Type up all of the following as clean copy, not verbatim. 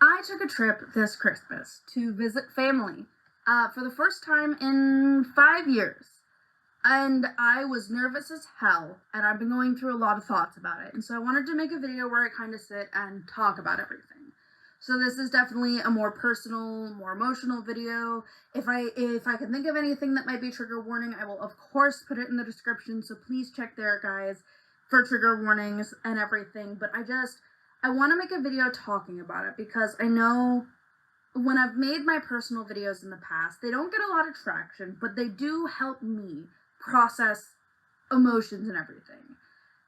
I took a trip this Christmas to visit family for the first time in 5 years. And I was nervous as hell, and I've been going through a lot of thoughts about it. And so I wanted to make a video where I kind of sit and talk about everything. So this is definitely a more personal, more emotional video. If I can think of anything that might be trigger warning, I will of course put it in the description. So please check there, guys, for trigger warnings and everything. But I want to make a video talking about it because I know when I've made my personal videos in the past, they don't get a lot of traction, but they do help me process emotions and everything.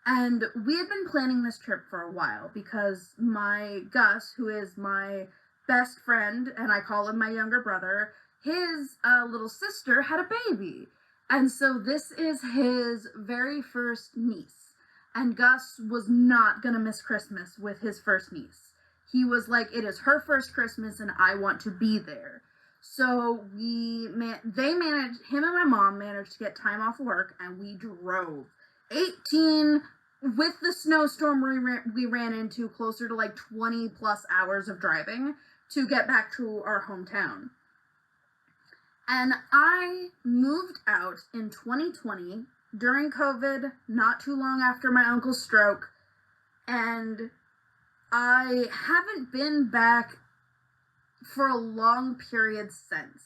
And we had been planning this trip for a while because my Gus, who is my best friend, and I call him my younger brother, his little sister had a baby. And so this is his very first niece. And Gus was not going to miss Christmas with his first niece. He was like, it is her first Christmas and I want to be there. So him and my mom managed to get time off work, and we drove 18 with the snowstorm we ran into, closer to like 20 plus hours of driving to get back to our hometown. And I moved out in 2020 during COVID, not too long after my uncle's stroke, and I haven't been back for a long period since.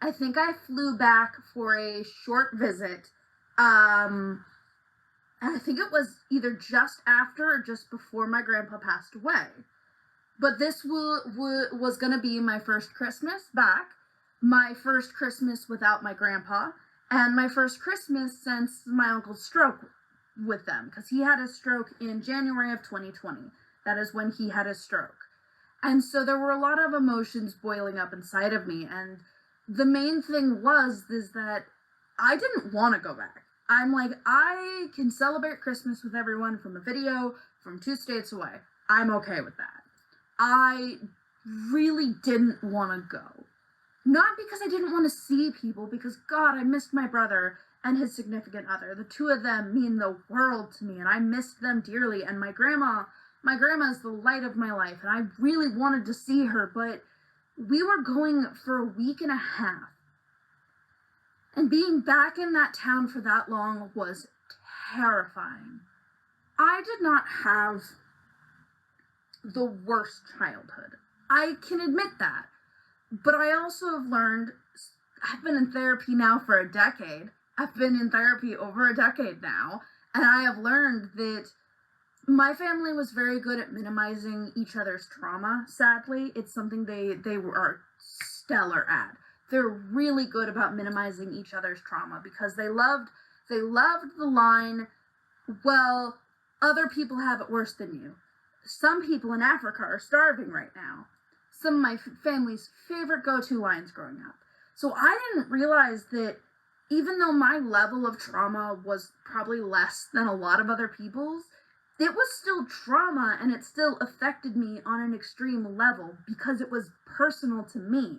I think I flew back for a short visit, and I think it was either just after or just before my grandpa passed away. But this was going to be my first Christmas back, my first Christmas without my grandpa, and my first Christmas since my uncle's stroke with them, because he had a stroke in January of 2020. That is when he had his stroke. And so there were a lot of emotions boiling up inside of me, and the main thing is that I didn't want to go back. I'm like, I can celebrate Christmas with everyone from a video from 2 states away. I'm okay with that. I really didn't want to go. Not because I didn't want to see people, because God, I missed my brother and his significant other. The two of them mean the world to me, and I missed them dearly. And my grandma is the light of my life, and I really wanted to see her, but we were going for a week and a half. And being back in that town for that long was terrifying. I did not have the worst childhood. I can admit that. But I also have learned, I've been in therapy now for a decade. I've been in therapy over a decade now, and I have learned that my family was very good at minimizing each other's trauma, sadly. It's something they are stellar at. They're really good about minimizing each other's trauma because they loved the line, well, other people have it worse than you. Some people in Africa are starving right now. Some of my family's favorite go-to lines growing up. So I didn't realize that even though my level of trauma was probably less than a lot of other people's, it was still trauma, and it still affected me on an extreme level because it was personal to me.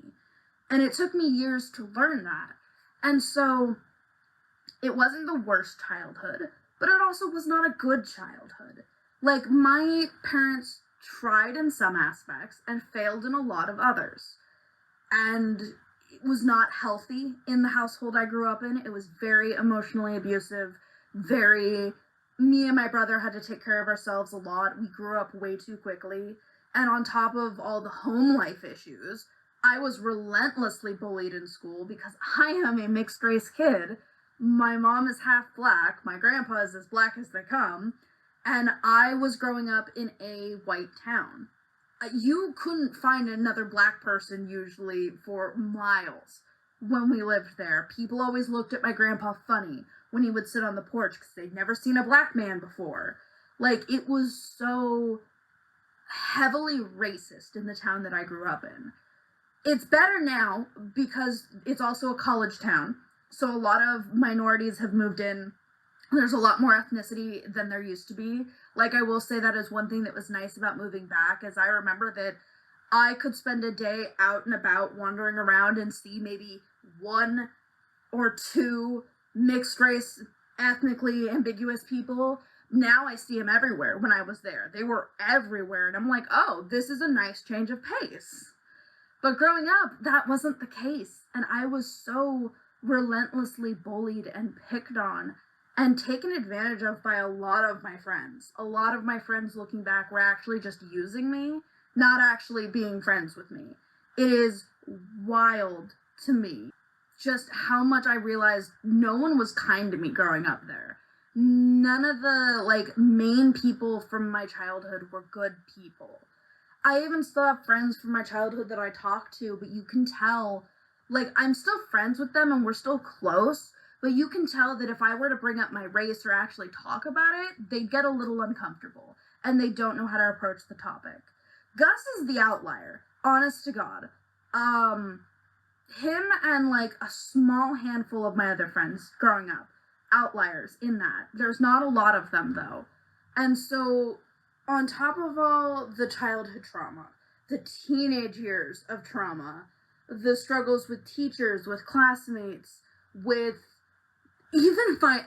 And it took me years to learn that. And so it wasn't the worst childhood, but it also was not a good childhood. Like, my parents tried in some aspects and failed in a lot of others. And it was not healthy in the household I grew up in. It was very emotionally abusive, me and my brother had to take care of ourselves a lot. We grew up way too quickly. And on top of all the home life issues, I was relentlessly bullied in school because I am a mixed race kid. My mom is half black. My grandpa is as black as they come. And I was growing up in a white town. You couldn't find another black person usually for miles when we lived there. People always looked at my grandpa funny when he would sit on the porch because they'd never seen a black man before. Like, it was so heavily racist in the town that I grew up in. It's better now because it's also a college town, so a lot of minorities have moved in. There's a lot more ethnicity than there used to be. Like, I will say that is one thing that was nice about moving back, is I remember that I could spend a day out and about wandering around and see maybe 1 or 2 mixed race, ethnically ambiguous people, Now I see them everywhere. When I was there, they were everywhere, and I'm like, oh, this is a nice change of pace. But growing up, that wasn't the case, and I was so relentlessly bullied and picked on and taken advantage of by a lot of my friends. A lot of my friends, looking back, were actually just using me, not actually being friends with me. It is wild to me just how much I realized no one was kind to me growing up there. None of the, main people from my childhood were good people. I even still have friends from my childhood that I talk to, but you can tell, I'm still friends with them and we're still close, but you can tell that if I were to bring up my race or actually talk about it, they'd get a little uncomfortable, and they don't know how to approach the topic. Gus is the outlier, honest to God. Him and, a small handful of my other friends growing up, outliers in that. There's not a lot of them, though. And so, on top of all the childhood trauma, the teenage years of trauma, the struggles with teachers, with classmates, with even my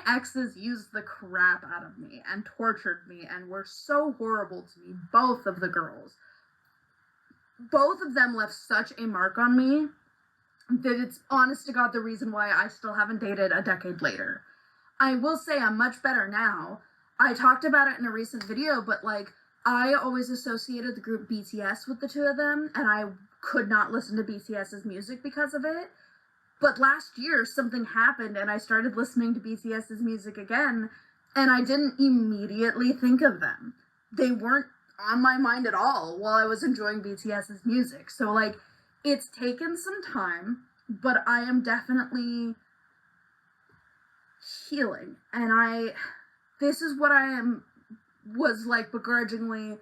exes used the crap out of me and tortured me and were so horrible to me, both of the girls. Both of them left such a mark on me that it's honest to God the reason why I still haven't dated a decade later. I will say I'm much better now. I talked about it in a recent video, but I always associated the group BTS with the two of them, and I could not listen to BTS's music because of it. But last year, something happened, and I started listening to BTS's music again, and I didn't immediately think of them. They weren't on my mind at all while I was enjoying BTS's music. So, it's taken some time, but I am definitely healing, and this is what was begrudgingly,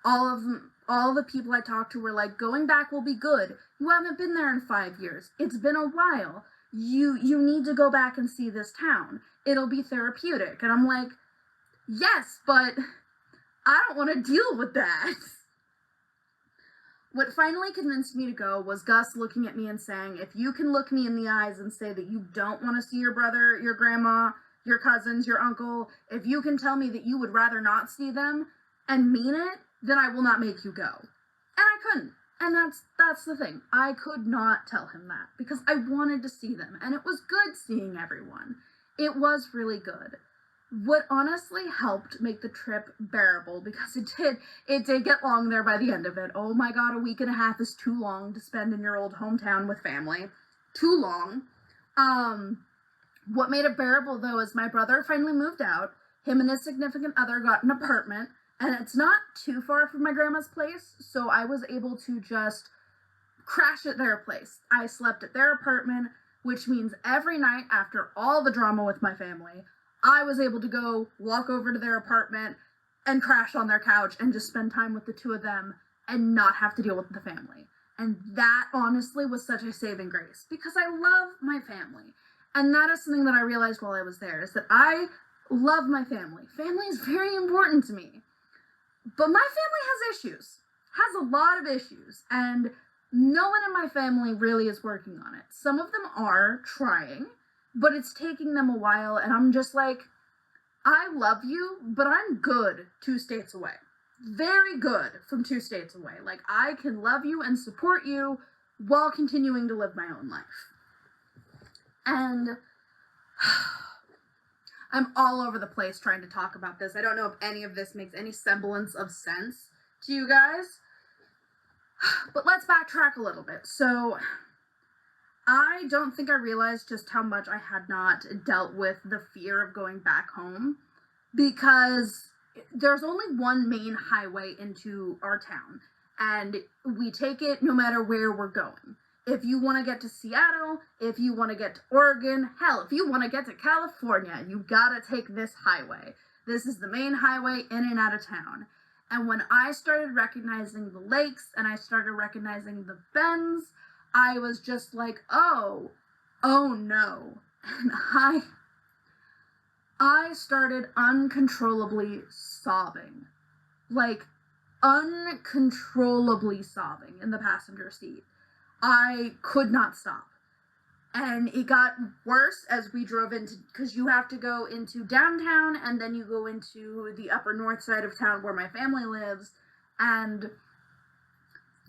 all the people I talked to were going back will be good. You haven't been there in 5 years. It's been a while. You need to go back and see this town. It'll be therapeutic. And I'm like, yes, but I don't want to deal with that. What finally convinced me to go was Gus looking at me and saying, if you can look me in the eyes and say that you don't want to see your brother, your grandma, your cousins, your uncle, if you can tell me that you would rather not see them and mean it, then I will not make you go. And I couldn't. And that's the thing. I could not tell him that because I wanted to see them, and it was good seeing everyone. It was really good. What honestly helped make the trip bearable, because it did get long there by the end of it. Oh my God, a week and a half is too long to spend in your old hometown with family. Too long. What made it bearable, though, is my brother finally moved out. Him and his significant other got an apartment, and it's not too far from my grandma's place, so I was able to just crash at their place. I slept at their apartment, which means every night after all the drama with my family, I was able to go walk over to their apartment and crash on their couch and just spend time with the two of them and not have to deal with the family. And that honestly was such a saving grace because I love my family. And that is something that I realized while I was there, is that I love my family. Family is very important to me. But my family has issues, has a lot of issues, and no one in my family really is working on it. Some of them are trying, but it's taking them a while, and I'm just like, I love you, but I'm good 2 states away. Very good from 2 states away. I can love you and support you while continuing to live my own life. And I'm all over the place trying to talk about this. I don't know if any of this makes any semblance of sense to you guys. But let's backtrack a little bit. So, I don't think I realized just how much I had not dealt with the fear of going back home, because there's only one main highway into our town, and we take it no matter where we're going. If you want to get to Seattle, if you want to get to Oregon, hell, if you want to get to California, you gotta take this highway. This is the main highway in and out of town. And when I started recognizing the lakes and I started recognizing the bends, I was just like, oh no. And I started uncontrollably sobbing. Uncontrollably sobbing in the passenger seat. I could not stop. And it got worse as we drove into, because you have to go into downtown and then you go into the upper north side of town where my family lives. And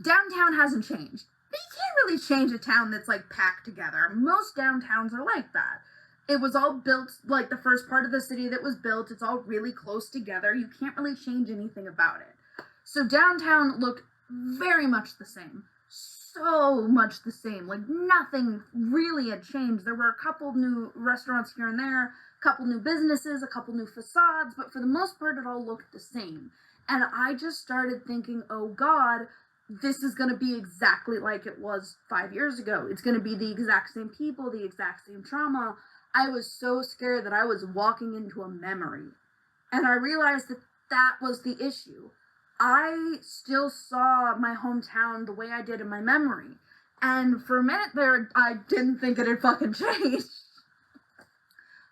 downtown hasn't changed. But you can't really change a town that's like packed together. Most downtowns are like that. It was all built, like the first part of the city that was built, it's all really close together. You can't really change anything about it. So downtown looked very much the same. So much the same. Like nothing really had changed. There were a couple new restaurants here and there, a couple new businesses, a couple new facades, but for the most part it all looked the same. And I just started thinking, oh God, this is going to be exactly like it was 5 years ago. It's going to be the exact same people, the exact same trauma. I was so scared that I was walking into a memory. And I realized that that was the issue. I still saw my hometown the way I did in my memory. And for a minute there, I didn't think it had fucking changed.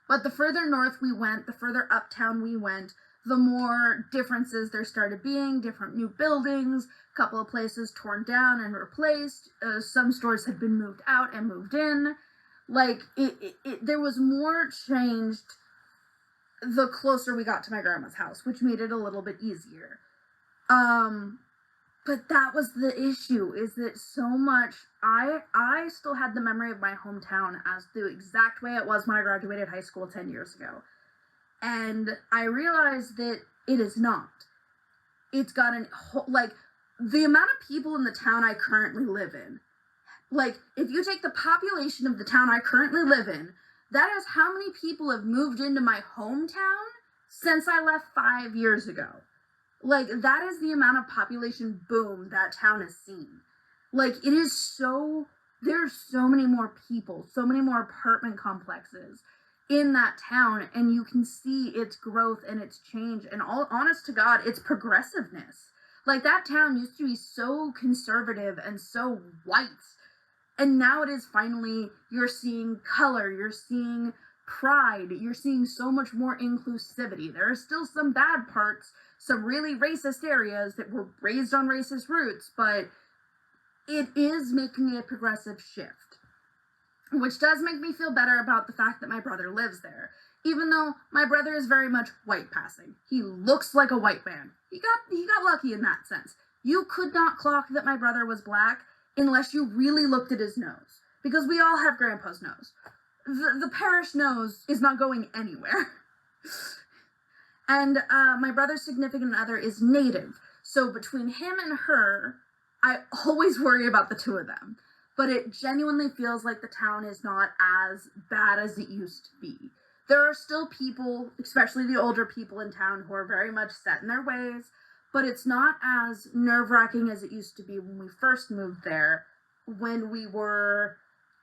But the further north we went, the further uptown we went, the more differences there started being, different new buildings, a couple of places torn down and replaced. Some stores had been moved out and moved in. Like, there was more changed the closer we got to my grandma's house, which made it a little bit easier. But that was the issue, is that so much, I still had the memory of my hometown as the exact way it was when I graduated high school 10 years ago. And I realized that it is not. It's got like, the amount of people in the town I currently live in, like, if you take the population of the town I currently live in, that is how many people have moved into my hometown since I left 5 years ago. Like, that is the amount of population boom that town has seen. Like, it is so, there's so many more people, so many more apartment complexes in that town, and you can see its growth and its change, and all honest to God, its progressiveness. Like, that town used to be so conservative and so white, and now it is finally, you're seeing color, you're seeing pride, you're seeing so much more inclusivity. There are still some bad parts, some really racist areas that were raised on racist roots, but it is making a progressive shift. Which does make me feel better about the fact that my brother lives there. Even though my brother is very much white passing. He looks like a white man. He got lucky in that sense. You could not clock that my brother was black unless you really looked at his nose. Because we all have grandpa's nose. The parish nose is not going anywhere. And my brother's significant other is native. So between him and her, I always worry about the two of them. But it genuinely feels like the town is not as bad as it used to be. There are still people, especially the older people in town, who are very much set in their ways, but it's not as nerve-wracking as it used to be when we first moved there, when we were,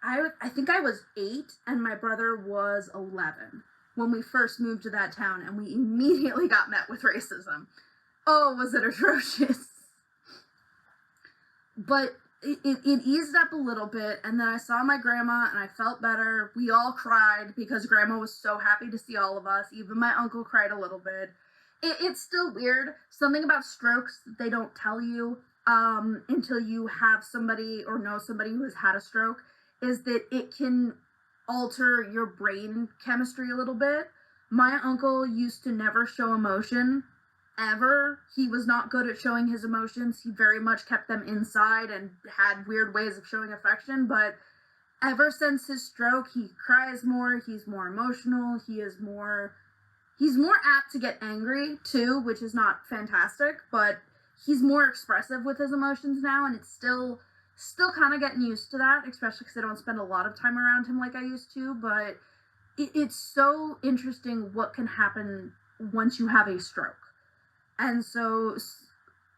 I think I was 8 and my brother was 11, when we first moved to that town, and we immediately got met with racism. Oh, was it atrocious. But it eased up a little bit, and then I saw my grandma, and I felt better. We all cried, because grandma was so happy to see all of us. Even my uncle cried a little bit. It's still weird. Something about strokes that they don't tell you until you have somebody or know somebody who has had a stroke, is that it can alter your brain chemistry a little bit. My uncle used to never show emotion, ever. He was not good at showing his emotions. He very much kept them inside and had weird ways of showing affection, but ever since his stroke, he cries more, he's more emotional, he's more apt to get angry too, which is not fantastic, but he's more expressive with his emotions now, and it's still kind of getting used to that, especially because I don't spend a lot of time around him like I used to, but it's so interesting what can happen once you have a stroke. And so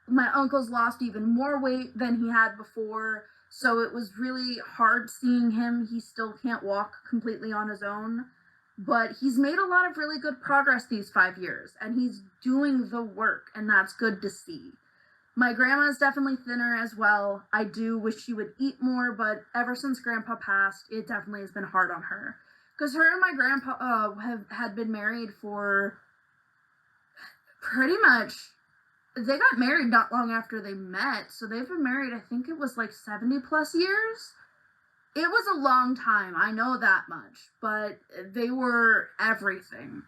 my uncle's lost even more weight than he had before, so it was really hard seeing him. He still can't walk completely on his own, but he's made a lot of really good progress these 5 years, and he's doing the work, and that's good to see. My grandma is definitely thinner as well. I do wish she would eat more, but ever since grandpa passed, it definitely has been hard on her. Because her and my grandpa had been married for pretty much, they got married not long after they met, so they've been married, I think it was like 70 plus years. It was a long time, I know that much, but they were everything.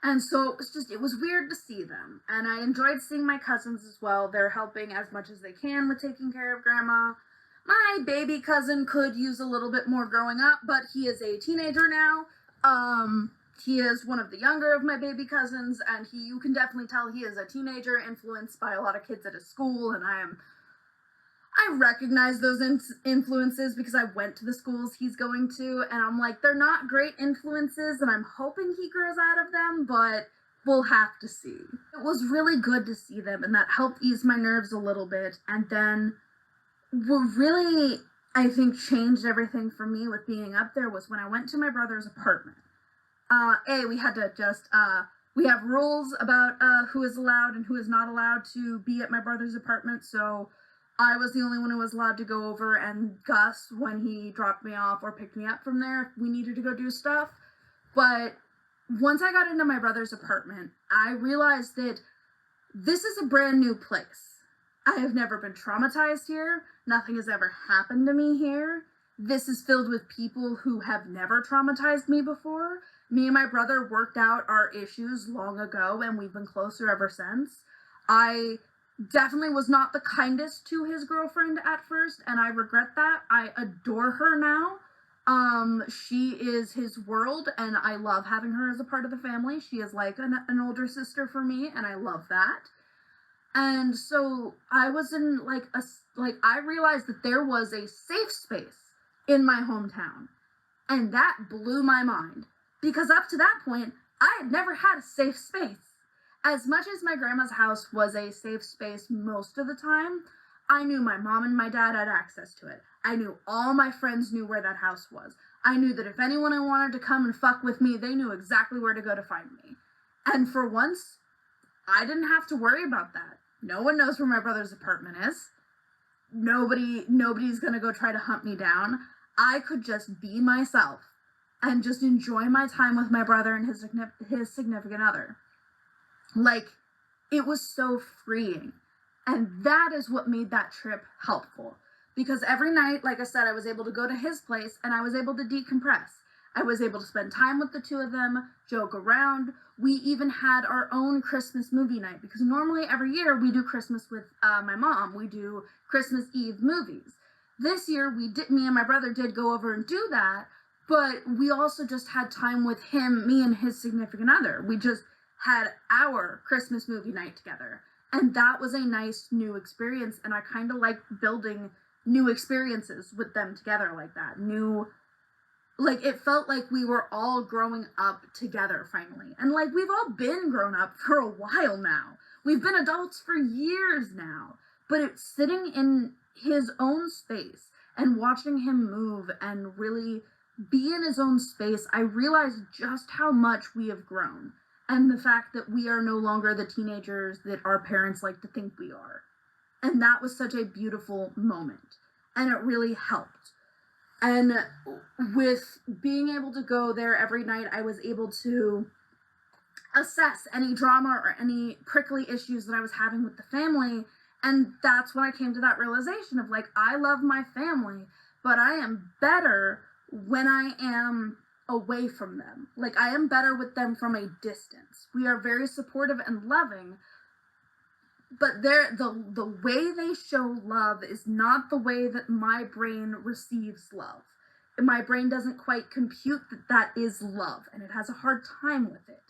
And so it was weird to see them. And I enjoyed seeing my cousins as well. They're helping as much as they can with taking care of grandma. My baby cousin could use a little bit more growing up, but he is a teenager now. He is one of the younger of my baby cousins, and you can definitely tell he is a teenager influenced by a lot of kids at his school, and I recognize those influences because I went to the schools he's going to, and I'm like, they're not great influences, and I'm hoping he grows out of them, but we'll have to see. It was really good to see them, and that helped ease my nerves a little bit, and then what really, I think, changed everything for me with being up there was when I went to my brother's apartment. We had to just, we have rules about who is allowed and who is not allowed to be at my brother's apartment, so I was the only one who was allowed to go over, and Gus, when he dropped me off or picked me up from there, if we needed to go do stuff. But once I got into my brother's apartment, I realized that this is a brand new place. I have never been traumatized here. Nothing has ever happened to me here. This is filled with people who have never traumatized me before. Me and my brother worked out our issues long ago, and we've been closer ever since. I definitely was not the kindest to his girlfriend at first, and I regret that. I adore her now. She is his world, and I love having her as a part of the family. She is like an older sister for me, and I love that. And so I was in I realized that there was a safe space in my hometown, and that blew my mind, because up to that point, I had never had a safe space. As much as my grandma's house was a safe space most of the time, I knew my mom and my dad had access to it. I knew all my friends knew where that house was. I knew that if anyone wanted to come and fuck with me, they knew exactly where to go to find me. And for once, I didn't have to worry about that. No one knows where my brother's apartment is. Nobody's gonna go try to hunt me down. I could just be myself and just enjoy my time with my brother and his significant other. Like, it was so freeing. And that is what made that trip helpful. Because every night, like I said, I was able to go to his place and I was able to decompress. I was able to spend time with the two of them, joke around. We even had our own Christmas movie night, because normally every year we do Christmas with my mom. We do Christmas Eve movies. This year, me and my brother did go over and do that, but we also just had time with him, me and his significant other. We just had our Christmas movie night together. And that was a nice new experience, and I kind of like building new experiences with them together like that. It felt like we were all growing up together finally. And like, we've all been grown up for a while now. We've been adults for years now. But it's sitting in his own space and watching him move and really be in his own space, I realized just how much we have grown. And the fact that we are no longer the teenagers that our parents like to think we are. And that was such a beautiful moment. And it really helped. And with being able to go there every night, I was able to assess any drama or any prickly issues that I was having with the family. And that's when I came to that realization of like, I love my family, but I am better when I am away from them. Like, I am better with them from a distance. We are very supportive and loving, but the way they show love is not the way that my brain receives love. My brain doesn't quite compute that that is love, and it has a hard time with it.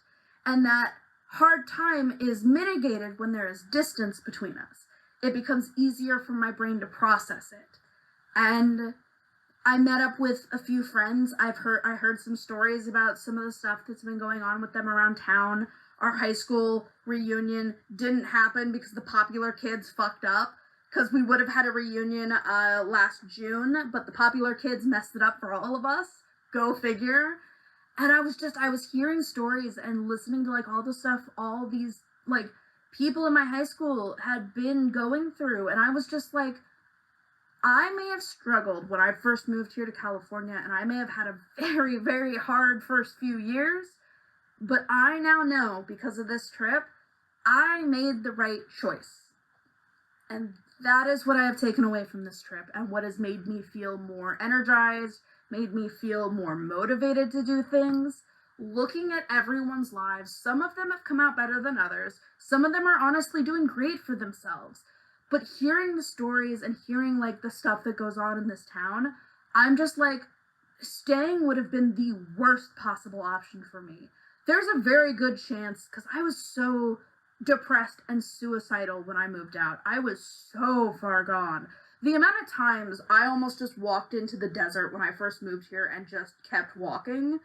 And that hard time is mitigated when there is distance between us. It becomes easier for my brain to process it. And I met up with a few friends. I heard some stories about some of the stuff that's been going on with them around town. Our high school reunion didn't happen because the popular kids fucked up. Because we would have had a reunion last June, but the popular kids messed it up for all of us. Go figure. And I was hearing stories and listening to like all the stuff all these like people in my high school had been going through. And I was just like, I may have struggled when I first moved here to California, and I may have had a very, very hard first few years, but I now know, because of this trip, I made the right choice. And that is what I have taken away from this trip, and what has made me feel more energized, made me feel more motivated to do things. Looking at everyone's lives, some of them have come out better than others. Some of them are honestly doing great for themselves. But hearing the stories and hearing like the stuff that goes on in this town, I'm just like, staying would have been the worst possible option for me. There's a very good chance, because I was so depressed and suicidal when I moved out. I was so far gone. The amount of times I almost just walked into the desert when I first moved here and just kept walking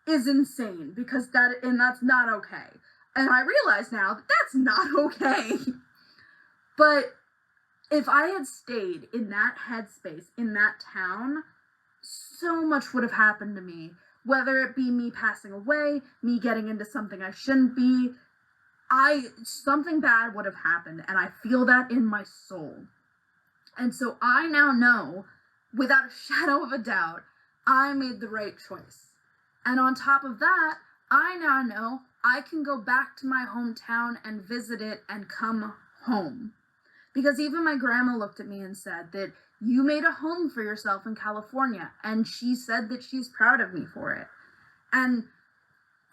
is insane, because that's not okay. And I realize now that that's not okay. But if I had stayed in that headspace, in that town, so much would have happened to me. Whether it be me passing away, me getting into something I shouldn't be, something bad would have happened, and I feel that in my soul. And so I now know, without a shadow of a doubt, I made the right choice. And on top of that, I now know I can go back to my hometown and visit it and come home. Because even my grandma looked at me and said that you made a home for yourself in California, and she said that she's proud of me for it. And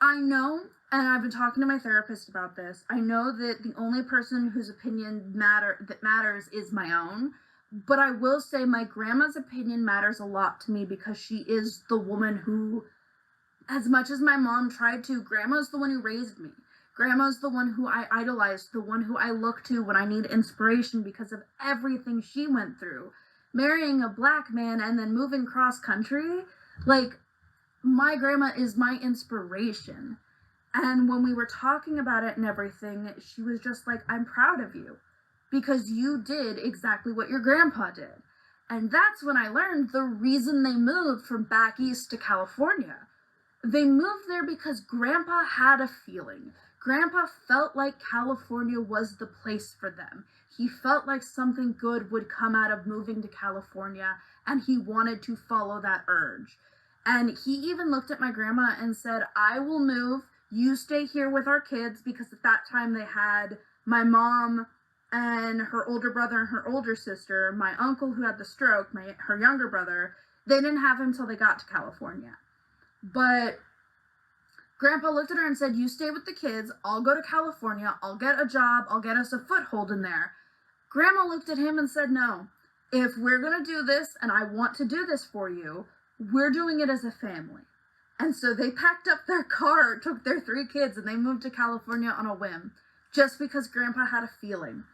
I know, and I've been talking to my therapist about this, I know that the only person whose opinion matters is my own, but I will say my grandma's opinion matters a lot to me, because she is the woman who, as much as my mom tried to, Grandma's the one who raised me. Grandma's the one who I idolized, the one who I look to when I need inspiration because of everything she went through. Marrying a black man and then moving cross country, like, my grandma is my inspiration. And when we were talking about it and everything, she was just like, I'm proud of you, because you did exactly what your grandpa did. And that's when I learned the reason they moved from back east to California. They moved there because Grandpa had a feeling. Grandpa felt like California was the place for them. He felt like something good would come out of moving to California, and he wanted to follow that urge. And he even looked at my grandma and said, I will move, you stay here with our kids, because at that time they had my mom and her older brother and her older sister, my uncle who had the stroke, her younger brother. They didn't have him till they got to California. But Grandpa looked at her and said, you stay with the kids, I'll go to California, I'll get a job, I'll get us a foothold in there. Grandma looked at him and said, no, if we're going to do this, and I want to do this for you, we're doing it as a family. And so they packed up their car, took their 3 kids, and they moved to California on a whim, just because Grandpa had a feeling.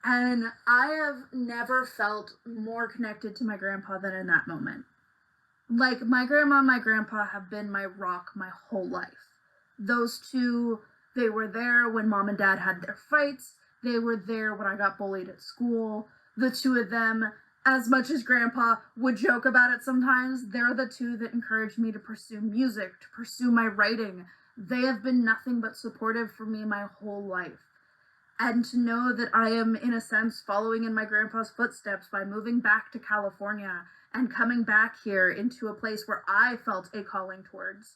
And I have never felt more connected to my grandpa than in that moment. Like, my grandma and my grandpa have been my rock my whole life. Those two, they were there when Mom and Dad had their fights. They were there when I got bullied at school. The two of them, as much as Grandpa would joke about it sometimes, they're the two that encouraged me to pursue music, to pursue my writing. They have been nothing but supportive for me my whole life. And to know that I am, in a sense, following in my grandpa's footsteps by moving back to California and coming back here into a place where I felt a calling towards,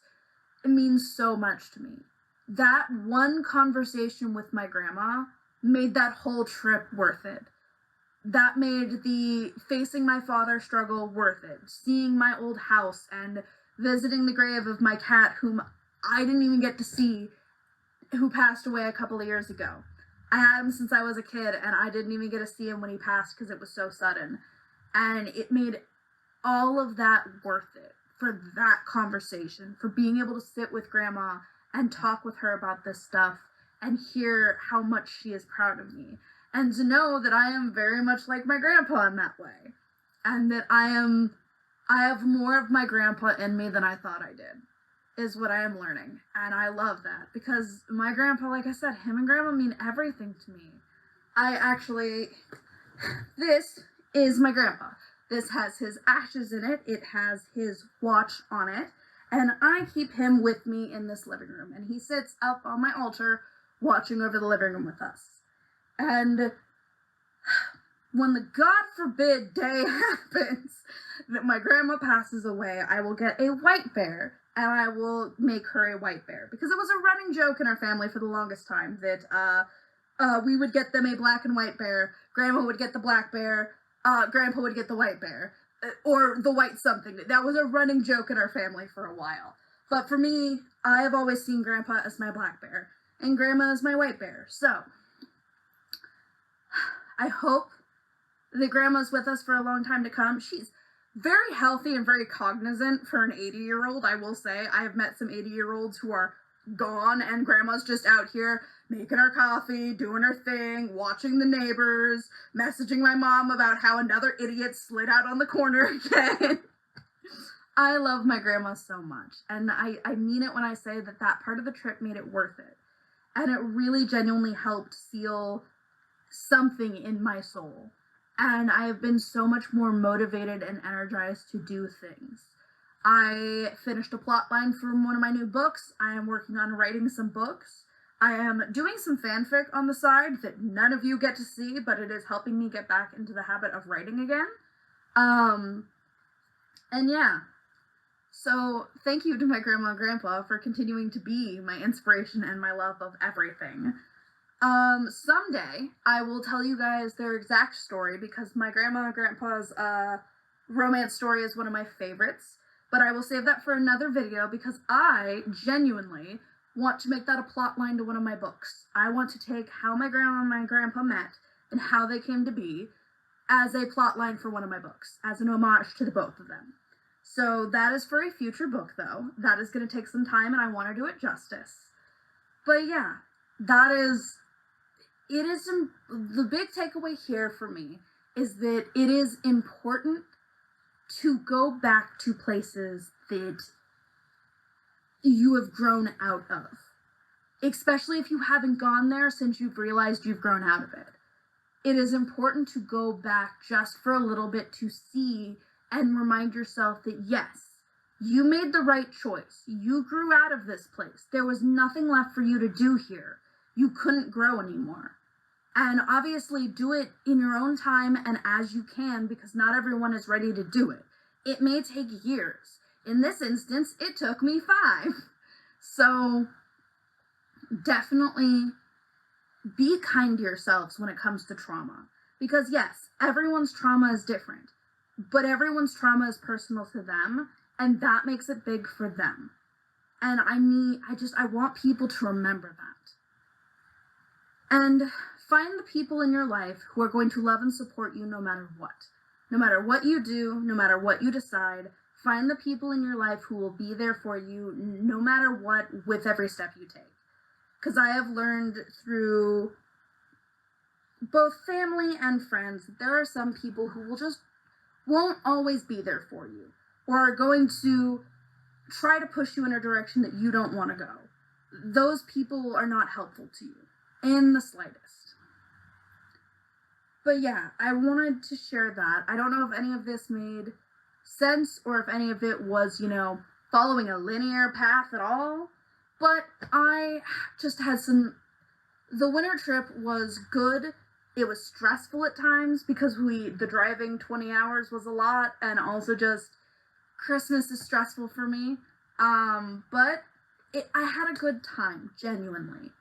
it means so much to me. That one conversation with my grandma made that whole trip worth it. That made the facing my father struggle worth it. Seeing my old house and visiting the grave of my cat, whom I didn't even get to see, who passed away a couple of years ago. I had him since I was a kid, and I didn't even get to see him when he passed because it was so sudden. And it made all of that worth it for that conversation, for being able to sit with Grandma and talk with her about this stuff and hear how much she is proud of me. And to know that I am very much like my grandpa in that way. And that I have more of my grandpa in me than I thought I did, is what I am learning. And I love that, because my grandpa, like I said, him and Grandma mean everything to me. This is my grandpa. This has his ashes in it. It has his watch on it. And I keep him with me in this living room. And he sits up on my altar watching over the living room with us. And when the God forbid day happens that my grandma passes away, I will get a white bear, and I will make her a white bear. Because it was a running joke in our family for the longest time that we would get them a black and white bear. Grandma would get the black bear. Grandpa would get the white bear. Or the white something. That was a running joke in our family for a while. But for me, I have always seen Grandpa as my black bear. And Grandma as my white bear. So, I hope that Grandma's with us for a long time to come. She's very healthy and very cognizant for an 80-year-old, I will say. I have met some 80-year-olds who are gone, and Grandma's just out here making her coffee, doing her thing, watching the neighbors, messaging my mom about how another idiot slid out on the corner again. I love my grandma so much, and I mean it when I say that that part of the trip made it worth it. And it really genuinely helped seal something in my soul. And I have been so much more motivated and energized to do things. I finished a plot line from one of my new books. I am working on writing some books. I am doing some fanfic on the side that none of you get to see, but it is helping me get back into the habit of writing again. And yeah. So thank you to my grandma and grandpa for continuing to be my inspiration and my love of everything. Someday I will tell you guys their exact story because my grandma and grandpa's romance story is one of my favorites. But I will save that for another video because I genuinely want to make that a plot line to one of my books. I want to take how my grandma and my grandpa met and how they came to be as a plot line for one of my books, as an homage to the both of them. So that is for a future book, though. That is going to take some time, and I want to do it justice. But yeah, the big takeaway here for me is that it is important to go back to places that you have grown out of. Especially if you haven't gone there since you've realized you've grown out of it. It is important to go back just for a little bit to see and remind yourself that yes, you made the right choice. You grew out of this place. There was nothing left for you to do here. You couldn't grow anymore. And obviously do it in your own time and as you can because not everyone is ready to do it. It may take years. In this instance, it took me 5. So definitely be kind to yourselves when it comes to trauma. Because yes, everyone's trauma is different. But everyone's trauma is personal to them, and that makes it big for them. And I want people to remember that. And find the people in your life who are going to love and support you no matter what. No matter what you do, no matter what you decide, find the people in your life who will be there for you no matter what with every step you take. Because I have learned through both family and friends that there are some people who won't always be there for you, or are going to try to push you in a direction that you don't want to go. Those people are not helpful to you in the slightest. But yeah, I wanted to share that. I don't know if any of this made sense or if any of it was, following a linear path at all, but I just had the winter trip was good. It was stressful at times because the driving 20 hours was a lot, and also just Christmas is stressful for me. But I had a good time, genuinely.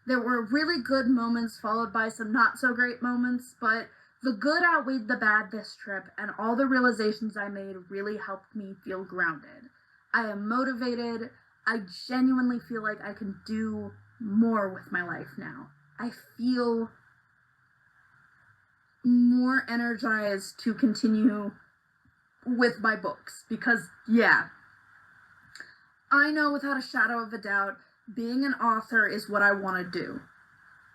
There were really good moments followed by some not so great moments, but the good outweighed the bad this trip, and all the realizations I made really helped me feel grounded. I am motivated. I genuinely feel like I can do more with my life now. I feel more energized to continue with my books because, yeah, I know without a shadow of a doubt, being an author is what I want to do.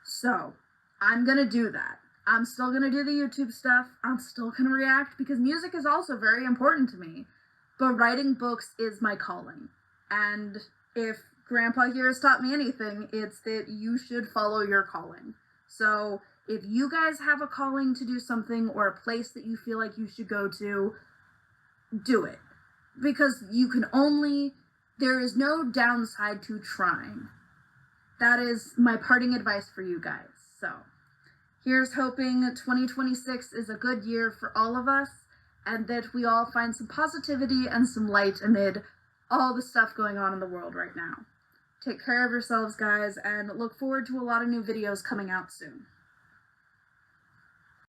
So, I'm going to do that. I'm still going to do the YouTube stuff. I'm still going to react because music is also very important to me. But writing books is my calling. And if Grandpa here has taught me anything, it's that you should follow your calling. So, if you guys have a calling to do something or a place that you feel like you should go to, do it. Because there is no downside to trying. That is my parting advice for you guys. So, here's hoping 2026 is a good year for all of us and that we all find some positivity and some light amid all the stuff going on in the world right now. Take care of yourselves, guys, and look forward to a lot of new videos coming out soon.